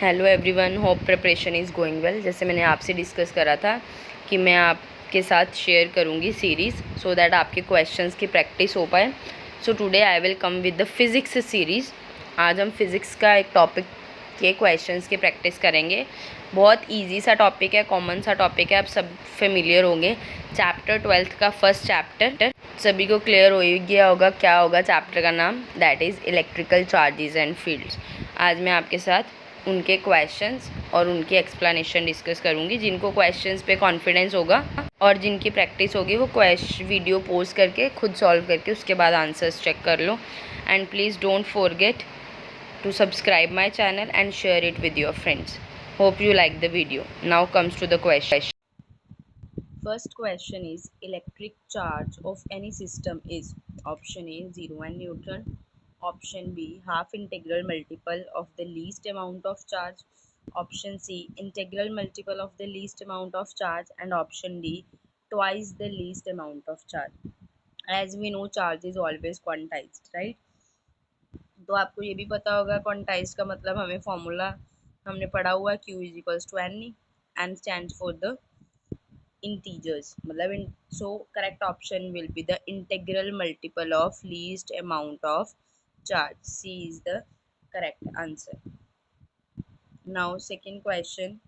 Hello everyone, hope preparation is going well. जैसे मैंने आपसे डिस्कस करा था कि मैं आपके साथ शेयर करूंगी सीरीज़ सो दैट आपके क्वेश्चंस की प्रैक्टिस हो पाए। So today I will come with the physics series. आज हम फिज़िक्स का एक टॉपिक के क्वेश्चंस की प्रैक्टिस करेंगे। बहुत इजी सा टॉपिक है, कॉमन सा टॉपिक है, आप सब फेमिलियर होंगे। चैप्टर 12th का फर्स्ट चैप्टर सभी को क्लियर हो ही गया होगा। क्या होगा चैप्टर का नाम? That is electrical charges and fields. आज मैं आपके साथ उनके क्वेश्चंस और उनकी एक्सप्लेनेशन डिस्कस करूंगी। जिनको क्वेश्चंस पे कॉन्फिडेंस होगा और जिनकी प्रैक्टिस होगी वो वीडियो पोस्ट करके खुद सॉल्व करके उसके बाद आंसर्स चेक कर लो। And please don't forget to subscribe my channel and share it with your friends. Hope you like the video. Now comes to the question. First question is electric charge of any system is option A 0 Newton, option B half integral multiple of the least amount of charge, option C integral multiple of the least amount of charge, and option D twice the least amount of charge. As we know, charge is always quantized, right? तो आपको ये भी पता होगा quantize का मतलब हमें formula हमने पढ़ा हुआ है, Q is equals to n. N stands for the integers, मतलब so correct option will be the integral multiple of least amount of charge. C is the correct answer. Now second question,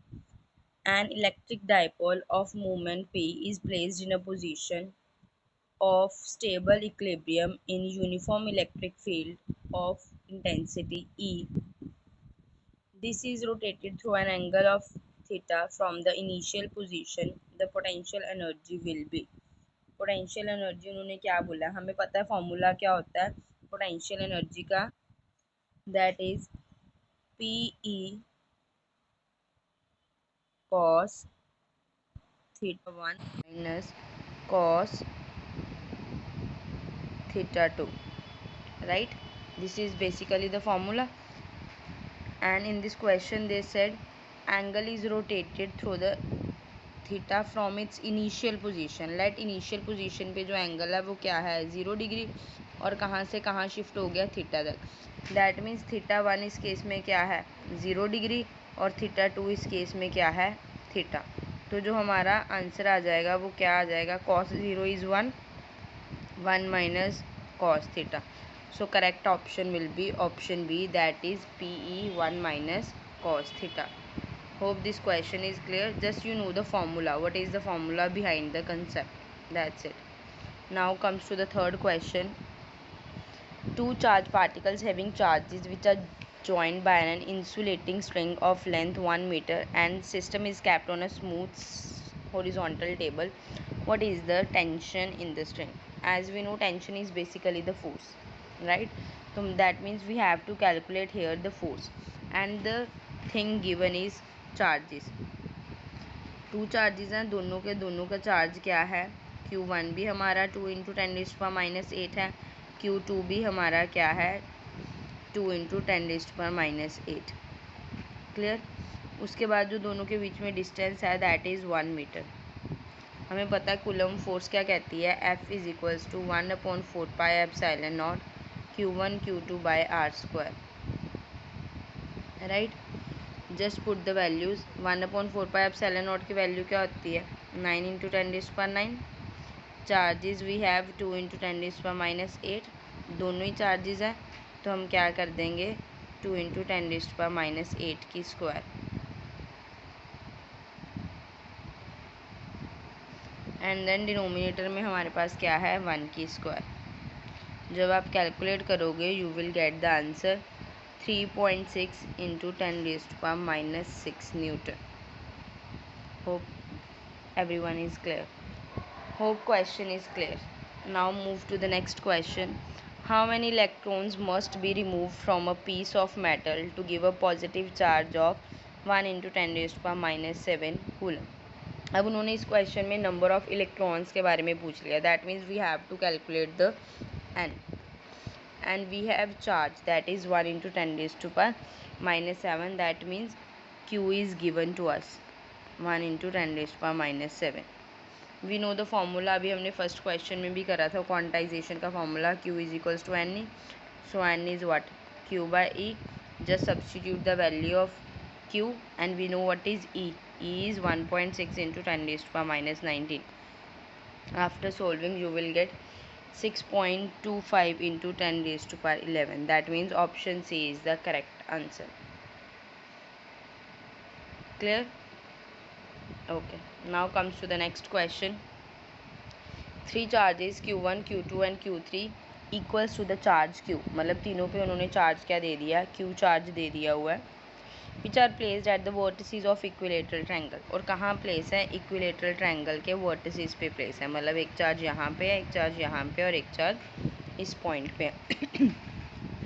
an electric dipole of moment P is placed in a position of stable equilibrium in uniform electric field of intensity E. This is rotated through an angle of theta from the initial position. The potential energy will be. Potential energy उन्होंने क्या बोला? हमें पता है formula क्या होता है potential energy का, that is P E cos theta 1 minus cos theta 2, right? This is basically the formula. And in this question they said angle is rotated through the theta from its initial position. Let initial position पे जो angle है वो क्या है? 0 degree. और कहाँ से कहाँ शिफ्ट हो गया? थीटा तक। दैट मीन्स थीटा 1 इस केस में क्या है? 0 डिग्री। और थीटा 2 इस केस में क्या है? थीटा। तो जो हमारा आंसर आ जाएगा वो क्या आ जाएगा? Cos 0 is 1, 1 minus cos theta. So correct option will be option B, that is PE 1 minus cos theta. Hope this question is clear. Just you know the formula. What is the formula behind the concept? That's it. Now comes to the third question. Two charged particles having charges which are joined by an insulating string of length 1 meter and system is kept on a smooth horizontal table. What is the tension in the string? As we know, tension is basically the force, right? So that means we have to calculate here the force, and the thing given is charges. Two charges हैं, दोनों का charge क्या है? Q1 भी हमारा 2 into 10⁻⁸ है, Q2 भी हमारा क्या है? 2 इंटू 10⁻⁸। क्लियर? उसके बाद जो दोनों के बीच में डिस्टेंस है दैट इज़ 1 मीटर। हमें पता है कूलम फोर्स क्या कहती है? F is equals to 1/4πε0 Q1 Q2 by r², right? Just put the values. 1/4πε0 की वैल्यू क्या होती है? 9 into 10⁻⁹। Charges we have 2 into 10⁻⁸। दोनों ही चार्जेस हैं तो हम क्या कर देंगे? 2 इंटू 10⁻⁸ की स्क्वायर। एंड देन डिनोमिनेटर में हमारे पास क्या है? 1 की स्क्वायर। जब आप कैलकुलेट करोगे you will get the answer 3.6 into 10⁻⁻6 Newton. Hope everyone is clear. Hope question is clear. Now move to the next question. How many electrons must be removed from a piece of metal to give a positive charge of 1 into 10⁻⁷ coulomb? अब उन्होंने इस question में number of electrons के बारे में पूछ लिया। That means we have to calculate the n, and we have charge that is 1 into 10⁻⁷. That means Q is given to us 1 into 10⁻⁷. We know the formula, अभी हमने first question में भी करा था क्वांटाइजेशन का formula, Q is equals to n e. So n is what? Q by e. Just substitute the value of Q and we know what is E. E is 1.6 into 10 raised to power minus 19. After solving you will get 6.25 into 10 raised to power 11. That means option C is the correct answer. Clear? Okay, now comes to the next question. Three charges Q1, Q2 and Q3 equals to the charge Q. मतलब तीनों पे उन्होंने charge क्या दे दिया, Q charge दे दिया हुआ है. Which are placed at the vertices of equilateral triangle. और कहाँ प्लेस है, इक्विलेटरल ट्रायंगल के वर्टिसेस पे प्लेस है. मतलब एक चार्ज यहाँ पे है, एक चार्ज यहाँ पे और एक चार्ज इस पॉइंट पे है.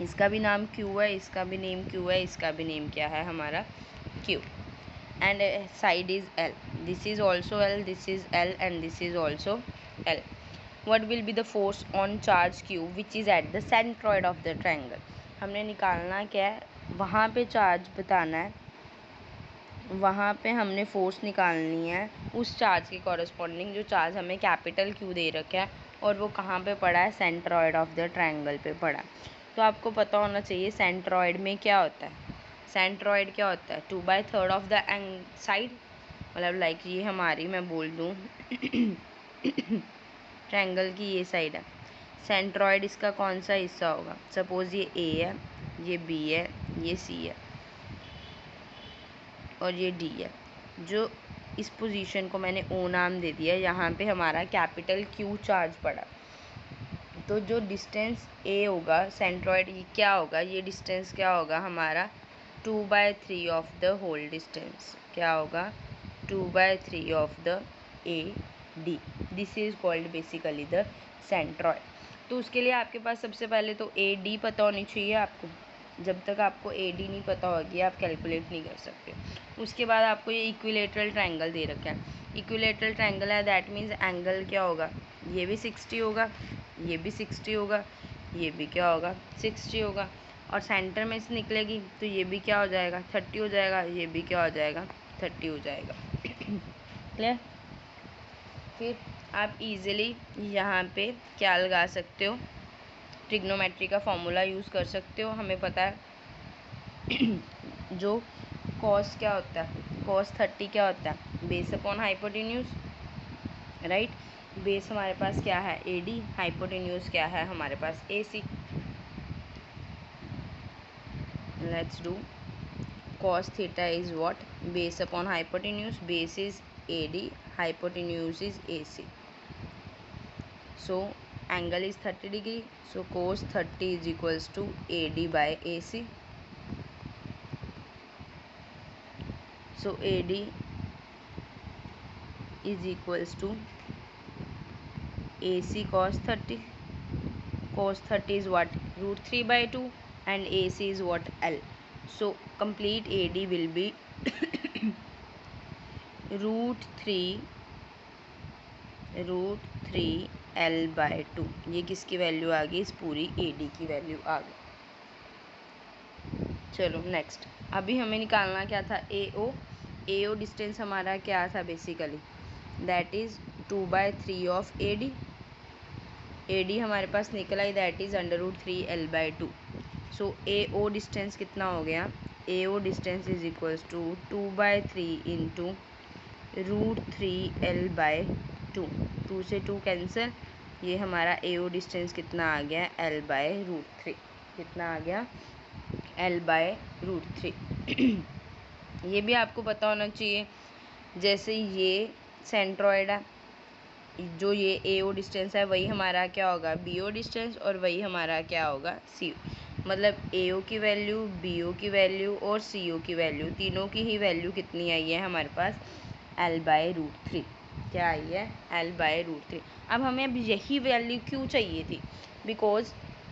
इसका भी नाम Q है, इसका भी नेम Q है, इसका भी नेम क्या है हमारा Q. And side is L. This is also L, this is L and this is also L. What will be the force on charge Q which is at the centroid of the triangle? हमने निकालना क्या है, वहाँ पे charge बताना है, वहाँ पे हमने फोर्स निकालनी है उस चार्ज के कॉरस्पॉन्डिंग जो चार्ज हमें कैपिटल Q दे रखा है और वो कहाँ पे पड़ा है, सेंट्रॉयड ऑफ द ट्रायंगल पे पड़ा. तो आपको पता होना चाहिए सेंट्रॉयड में क्या होता है. सेंट्रॉयड क्या होता है, 2/3 ऑफ द साइड. मतलब लाइक ये हमारी, मैं बोल दूँ ट्रायंगल की ये साइड है. सेंट्रॉयड इसका कौन सा हिस्सा होगा, सपोज ये A है, ये B है, ये C है और ये D है. जो इस पोजीशन को मैंने O नाम दे दिया, यहाँ पे हमारा कैपिटल Q चार्ज पड़ा. तो जो डिस्टेंस A होगा सेंट्रॉयड, ये क्या होगा, ये डिस्टेंस क्या होगा हमारा 2/3 ऑफ द होल डिस्टेंस. क्या होगा, 2/3 of the AD. This is called basically the centroid. तो उसके लिए आपके पास सबसे पहले तो AD पता होनी चाहिए आपको. जब तक आपको AD नहीं पता होगी आप कैलकुलेट नहीं कर सकते. उसके बाद आपको ये इक्विलेटरल ट्रायंगल दे रखा है. इक्विलेटरल ट्रायंगल है, दैट मीन्स एंगल क्या होगा, ये भी 60 होगा, ये भी 60 होगा, ये भी क्या होगा 60 होगा और सेंटर में से निकलेगी तो ये भी क्या हो जाएगा 30 हो जाएगा, ये भी क्या हो जाएगा 30 हो जाएगा. क्लियर? फिर आप इजीली यहाँ पे क्या लगा सकते हो, ट्रिग्नोमेट्री का फॉर्मूला यूज़ कर सकते हो. हमें पता है जो कॉस क्या होता है, cos 30 क्या होता है, base upon hypotenuse. Right, base हमारे पास क्या है AD, हाइपोटेन्यूज क्या है हमारे पास AC. Let's do. cos theta is what, base upon hypotenuse. Base is AD, hypotenuse is AC. So angle is 30 degree. So cos 30 is equals to AD by AC. So AD is equals to AC cos 30. Cos 30 is what, √3/2 and AC is what, L. So complete AD will be √3 L/2. ये किसकी value आ गई, इस पूरी AD की value आ गई. चलो next. अभी हमें निकालना क्या था, AO डिस्टेंस हमारा क्या था basically, that is 2/3 of AD हमारे पास निकला ही, that is √3 L/2. So AO distance कितना हो गया, AO distance is equals to 2/3 into √3 L/2. 2 से 2 कैंसिल, ये हमारा AO डिस्टेंस कितना आ गया L/√3. कितना आ गया L/√3. ये भी आपको पता होना चाहिए, जैसे ये सेंट्रॉयड है, जो ये AO डिस्टेंस है वही हमारा क्या होगा BO डिस्टेंस और वही हमारा क्या होगा CO. मतलब AO की वैल्यू, BO की वैल्यू और CO की वैल्यू, तीनों की ही वैल्यू कितनी आई है हमारे पास L/√3. क्या आई है L/√3. अब हमें अब यही वैल्यू क्यों चाहिए थी, बिकॉज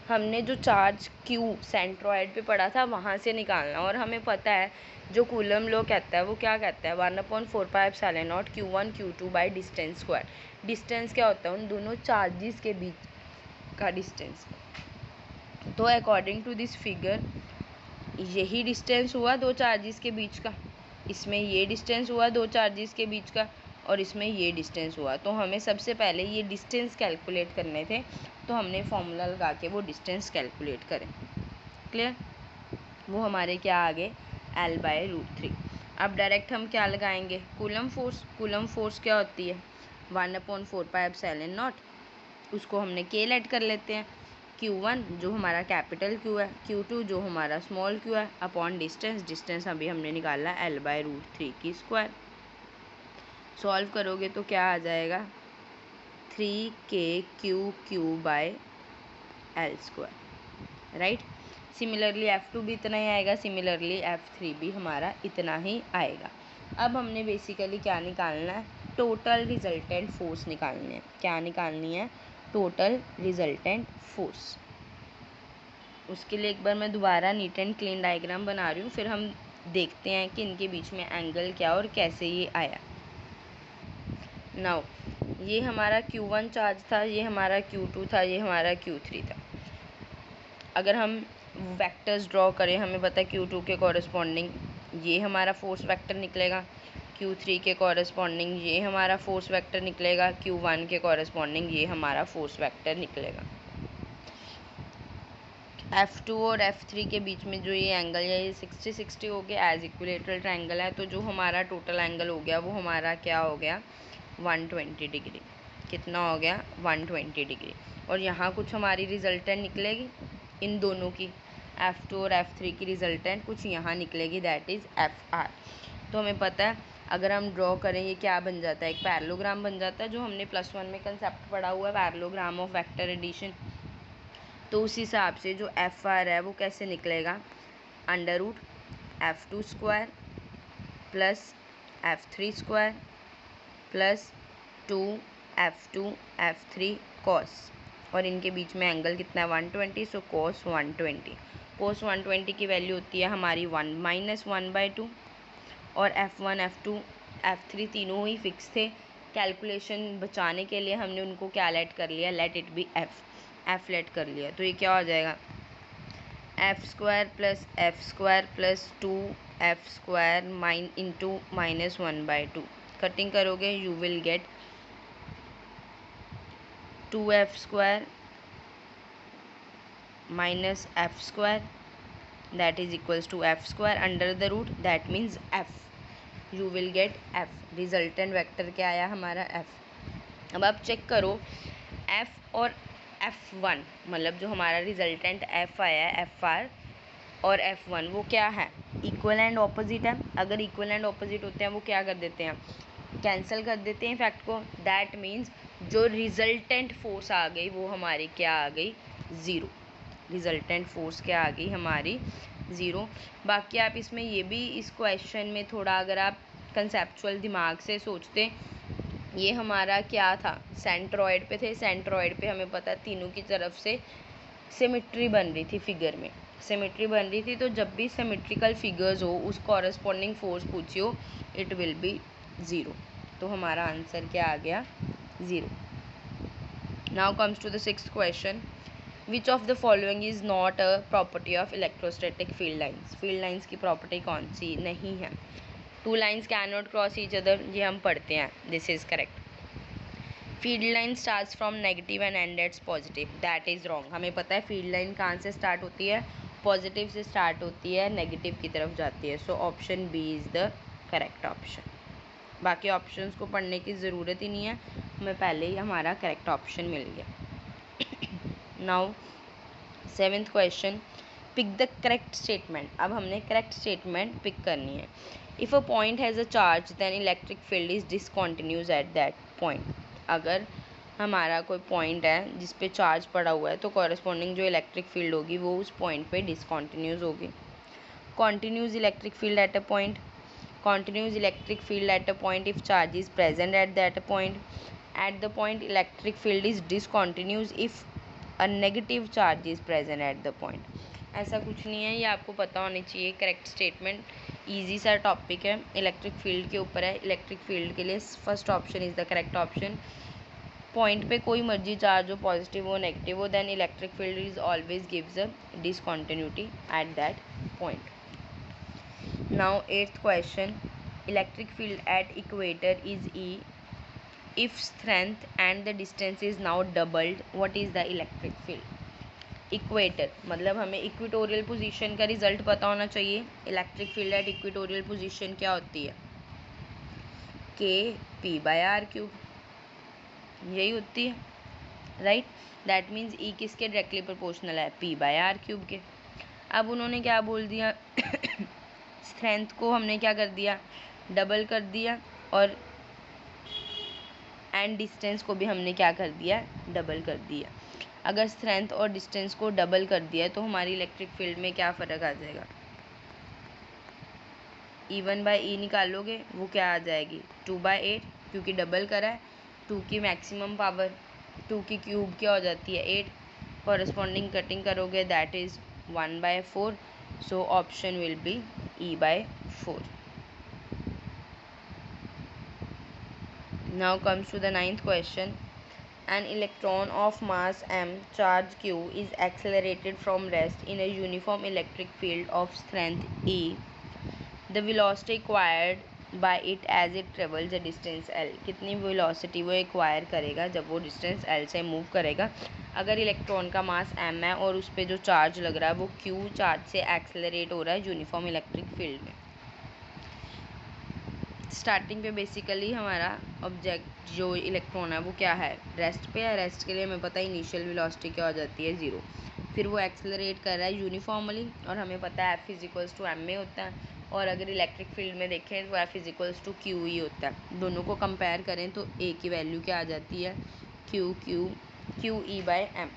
हमने जो चार्ज Q सेंट्रॉयड पे पड़ा था वहाँ से निकालना. और हमें पता है जो कूलम लॉ कहता है वो क्या कहता है, 1/4πε0 Q1 Q2 by distance square. Distance क्या होता है, उन दोनों चार्जेस के बीच का डिस्टेंस. तो अकॉर्डिंग टू दिस फिगर यही डिस्टेंस हुआ दो चार्जेस के बीच का, इसमें ये डिस्टेंस हुआ दो चार्जेस के बीच का और इसमें ये डिस्टेंस हुआ. तो हमें सबसे पहले ये डिस्टेंस कैलकुलेट करने थे, तो हमने फॉर्मूला लगा के वो डिस्टेंस कैलकुलेट करें. क्लियर? वो हमारे क्या आ गए L/√3। अब डायरेक्ट हम क्या लगाएंगे, कूलम फोर्स। कूलम फोर्स क्या होती है, 1/4πε0, उसको हमने K लेट कर लेते हैं। Q1 जो हमारा कैपिटल Q है, Q2 जो हमारा स्मॉल q है, अपॉन डिस्टेंस। डिस्टेंस अभी हमने निकाला L/√3 की स्क्वायर। सॉल्व करोगे तो क्या आ जाएगा, 3KQQ/L², राइट। सिमिलरली F2 भी इतना ही आएगा, सिमिलरली F3 भी हमारा इतना ही आएगा। अब हमने बेसिकली क्या निकालना है, टोटल रिजल्टेंट फोर्स निकालनी है। क्या निकालनी है, टोटल रिजल्टेंट फोर्स। उसके लिए एक बार मैं दोबारा नीट एंड क्लीन डायग्राम बना रही हूँ, फिर हम देखते हैं कि इनके बीच में एंगल क्या और कैसे ये आया। नाउ ये हमारा Q1 चार्ज था, ये हमारा Q2 था, ये हमारा Q3 था। अगर हम वेक्टर्स ड्रॉ करें, हमें पता है Q2 के कॉरस्पॉन्डिंग ये हमारा फोर्स वेक्टर निकलेगा, Q3 के कॉरस्पॉन्डिंग ये हमारा फोर्स वेक्टर निकलेगा, Q1 के कॉरस्पॉन्डिंग ये हमारा फोर्स वेक्टर निकलेगा। F2 और F3 के बीच में जो ये एंगल है ये 60-60 हो गया, एज इक्विलेटरल ट्रायंगल है, तो जो हमारा टोटल एंगल हो गया वो हमारा क्या हो गया, 120 डिग्री। कितना हो गया, 120 डिग्री। और यहाँ कुछ हमारी रिजल्टेंट निकलेगी इन दोनों की, F2 और F3 की रिजल्टेंट कुछ यहाँ निकलेगी, दैट इज़ FR। तो हमें पता है अगर हम ड्रॉ करें ये क्या बन जाता है, एक पैरेललोग्राम बन जाता है, जो हमने +1 में कंसेप्ट पढ़ा हुआ है, पैरेललोग्राम ऑफ वेक्टर एडिशन। तो उस हिसाब से जो FR है वो कैसे निकलेगा, √F2² plus F3² plus 2F2 F3 cos, और इनके बीच में एंगल कितना है, 120, सो cos 120। cos 120 की वैल्यू होती है हमारी 1 - 1/2, और F1 F2 F3 तीनों ही फिक्स थे। कैलकुलेशन बचाने के लिए हमने उनको क्या लेट कर लिया, let it be F let कर लिया। तो ये क्या हो जाएगा, F² plus F² plus 2F² into -1/2। Cutting करोगे you will get 2F² minus F² that is equals to F² under the root, that means F, you will get F। Resultant vector क्या आया हमारा, F। अब आप check करो F और F1, मतलब जो हमारा रिजल्टेंट F आया है, FR और F1 वो क्या है, इक्वल एंड ऑपोजिट है। अगर इक्वल एंड ऑपोजिट होते हैं वो क्या कर देते हैं, कैंसिल कर देते हैं फैक्ट को। दैट मीन्स जो रिजल्टेंट फोर्स आ गई वो हमारी क्या आ गई, 0। रिजल्टेंट फोर्स क्या आ गई हमारी, 0। बाकी आप इसमें ये भी, इस क्वेश्चन में थोड़ा अगर आप कंसेप्चुअल दिमाग से सोचते, ये हमारा क्या था, सेंट्रॉयड पे थे। सेंट्रॉयड पे हमें पता है तीनों की तरफ से सिमेट्री बन रही थी, फिगर में सिमेट्री बन रही थी। तो जब भी सिमेट्रिकल फिगर्स हो उस कॉरस्पॉन्डिंग फोर्स पूछियो, इट विल बी 0। तो हमारा आंसर क्या आ गया, 0। Now comes to the 6th question, which of the following is not a property of electrostatic field lines. Field lines की प्रॉपर्टी कौन सी नहीं है, 2 lines can not cross each other, ये हम पढ़ते हैं, this is correct. Field line starts from negative and ends positive, that is wrong. हमें पता है फील्ड लाइन कहाँ से स्टार्ट होती है, पॉजिटिव से स्टार्ट होती है, नेगेटिव की तरफ जाती है। So option B is the correct option. बाकी ऑप्शंस को पढ़ने की ज़रूरत ही नहीं है, हमें पहले ही हमारा करेक्ट ऑप्शन मिल गया। Now 7th question, pick the correct statement. अब हमने करेक्ट स्टेटमेंट पिक करनी है। If a point has a charge then electric field is discontinuous at that point. अगर हमारा कोई पॉइंट है जिस पे चार्ज पड़ा हुआ है तो कॉरस्पॉन्डिंग जो इलेक्ट्रिक फील्ड होगी वो उस पॉइंट पे डिसकॉन्टिन्यूस होगी। Continuous electric field at a point, continuous electric field at a point if charge is present at that point. At the point electric field is discontinuous if a negative charge is present at the point. ऐसा कुछ नहीं है, ये आपको पता होनी चाहिए। Correct statement easy सा टॉपिक है, इलेक्ट्रिक फील्ड के ऊपर है। इलेक्ट्रिक फील्ड के लिए first option is the correct option. Point पे कोई मर्जी चार्ज हो, पॉजिटिव हो नेगेटिव हो, then electric field is always gives a discontinuity at that point. Now 8th question, electric field at equator is E if strength and the distance is now doubled, what is the electric field? Equator, मतलब हमें equatorial position का result पता होना चाहिए। Electric field at equatorial position क्या होती है? K p/r³, यही होती है, राइट। दैट मीन्स E किसके डायरेक्टली प्रोपोर्शनल है? p/r³ के। अब उन्होंने क्या बोल दिया स्ट्रेंथ को हमने क्या कर दिया? डबल कर दिया, और एंड डिस्टेंस को भी हमने क्या कर दिया? डबल कर दिया। अगर स्ट्रेंथ और डिस्टेंस को डबल कर दिया तो हमारी इलेक्ट्रिक फील्ड में क्या फ़र्क आ जाएगा? E1/E निकालोगे वो क्या आ जाएगी? 2/8, क्योंकि डबल करा है। 2 की मैक्सिमम पावर, 2 की क्यूब क्या हो जाती है? 8। कॉरस्पॉन्डिंग कटिंग करोगे that is 1/4। So option will B E/4. Now comes to the 9th question. An electron of mass m, charge q, is accelerated from rest in a uniform electric field of strength E. The velocity acquired by it as it travels a distance L. कितनी velocity वो acquire करेगा जब वो distance L से move करेगा? अगर electron का मास m है और उस पर जो चार्ज लग रहा है वो q चार्ज से एक्सेलरेट हो रहा है यूनिफॉर्म इलेक्ट्रिक फील्ड में। स्टार्टिंग पे बेसिकली हमारा ऑब्जेक्ट जो इलेक्ट्रॉन है वो क्या है? रेस्ट पे है। रेस्ट के लिए हमें पता है इनिशियल वेलोसिटी क्या हो जाती है? 0। फिर वो एक्सेलरेट कर रहा है यूनिफॉर्मली, और हमें पता है F = m में होता है। और अगर इलेक्ट्रिक फील्ड में देखें तो F = q ही होता है। दोनों को कंपेयर करें तो A की वैल्यू क्या आ जाती है? QE/m,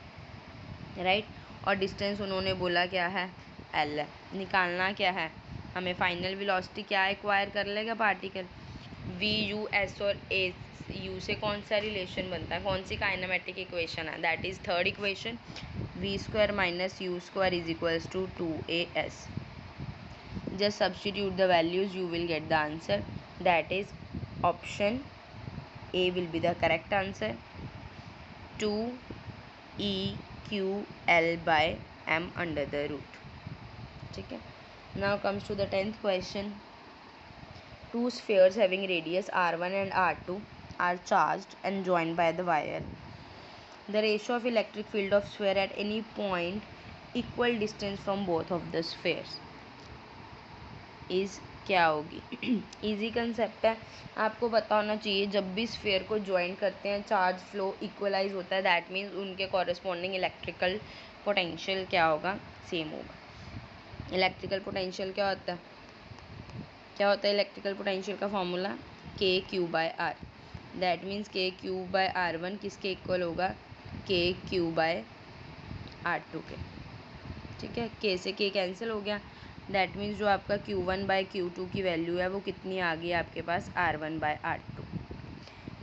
right. और डिस्टेंस उन्होंने बोला क्या है? L है। निकालना क्या है हमें? फाइनल वेलोसिटी क्या एक्वायर कर लेगा पार्टिकल? VU/S और AU से कौन सा रिलेशन बनता है? कौन सी काइनेमेटिक इक्वेशन है? That is third equation, V² - U² = 2AS. Just substitute the values, you will get the answer. That is option A will be the correct answer. 2EQL/m under the root. ठीक है। Now comes to the 10th question. Two spheres having radius r1 and r2 are charged and joined by the wire. The ratio of electric field of sphere at any point equal distance from both of the spheres is क्या होगी? Easy concept है, आपको पता होना चाहिए। जब भी sphere को ज्वाइन करते हैं चार्ज फ्लो इक्वलाइज होता है। दैट मीन्स उनके कॉरेस्पॉन्डिंग इलेक्ट्रिकल पोटेंशियल क्या होगा? सेम होगा। इलेक्ट्रिकल पोटेंशियल क्या होता है? क्या होता है इलेक्ट्रिकल पोटेंशियल का formula? KQ/R। That means KQ/R1 किसके इक्वल होगा? KQ/R2 के। ठीक है, K से K कैंसिल हो गया। दैट मीन्स जो आपका Q1/Q2 की वैल्यू है वो कितनी आ गई आपके पास? R1/R2।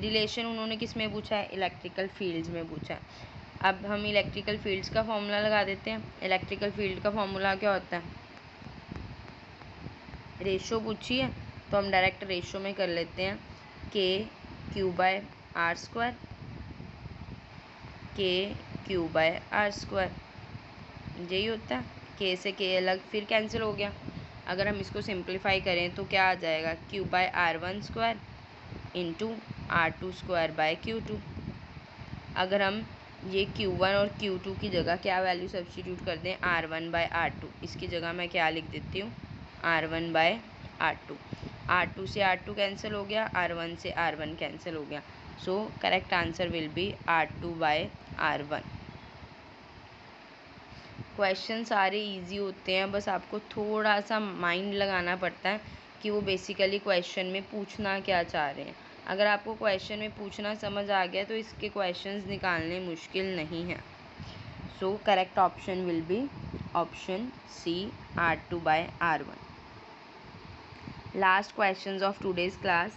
रिलेशन उन्होंने किस में पूछा है? इलेक्ट्रिकल फील्ड्स में पूछा है। अब हम इलेक्ट्रिकल फील्ड्स का फॉर्मूला लगा देते हैं। इलेक्ट्रिकल फील्ड का फॉर्मूला क्या होता है? रेशो पूछी है तो हम डायरेक्ट रेशो में कर लेते हैं। KQ/R², KQ/R², यही होता है। K से K अलग फिर कैंसिल हो गया। अगर हम इसको सिंप्लीफाई करें तो क्या आ जाएगा? Q/R1² into R2²/Q2। अगर हम ये Q1 और Q2 की जगह क्या वैल्यू सब्स्टिट्यूट कर दें? R1/R2। इसकी जगह मैं क्या लिख देती हूँ? R1/R2। R2 से R2 कैंसिल हो गया, R1 से R1 कैंसिल हो गया। So correct answer will B R2/R1। Question सारे इजी होते हैं, बस आपको थोड़ा सा माइंड लगाना पड़ता है कि वो बेसिकली क्वेश्चन में पूछना क्या चाह रहे हैं। अगर आपको क्वेश्चन में पूछना समझ आ गया तो इसके क्वेश्चंस निकालने मुश्किल नहीं है। सो correct option will B option C, R2/R1. Last questions of today's class.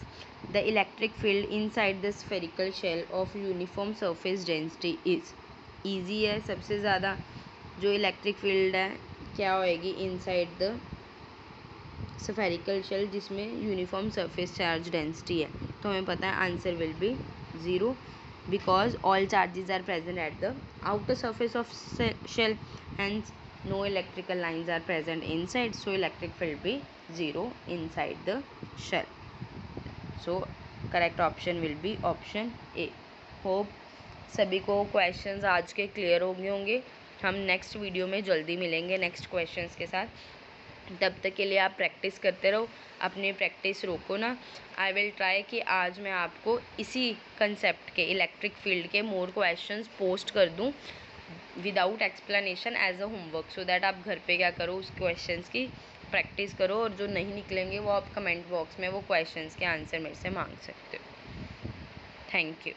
The electric field inside the spherical shell of uniform surface density is. Easy है सबसे ज़्यादा। जो इलेक्ट्रिक फील्ड है क्या होएगी? इनसाइड द स्फेरिकल शेल जिसमें uniform surface charge density है। तो हमें पता है answer will be 0 because all charges are present at the outer surface of shell, hence no electrical lines are present inside, so electric field be 0 inside the shell. So correct option will be option A. Hope सभी को questions आज के clear हो गए होंगे। हम next video में जल्दी मिलेंगे नेक्स्ट क्वेश्चंस के साथ। तब तक के लिए आप प्रैक्टिस करते रहो, अपनी प्रैक्टिस रोको ना। आई विल ट्राई कि आज मैं आपको इसी कंसेप्ट के इलेक्ट्रिक फील्ड के मोर क्वेश्चंस पोस्ट कर दूं without explanation as a homework, so that आप घर पे क्या करो, उस क्वेश्चंस की प्रैक्टिस करो, और जो नहीं निकलेंगे वो आप कमेंट बॉक्स में वो क्वेश्चंस के आंसर मेरे से मांग सकते हो। Thank you.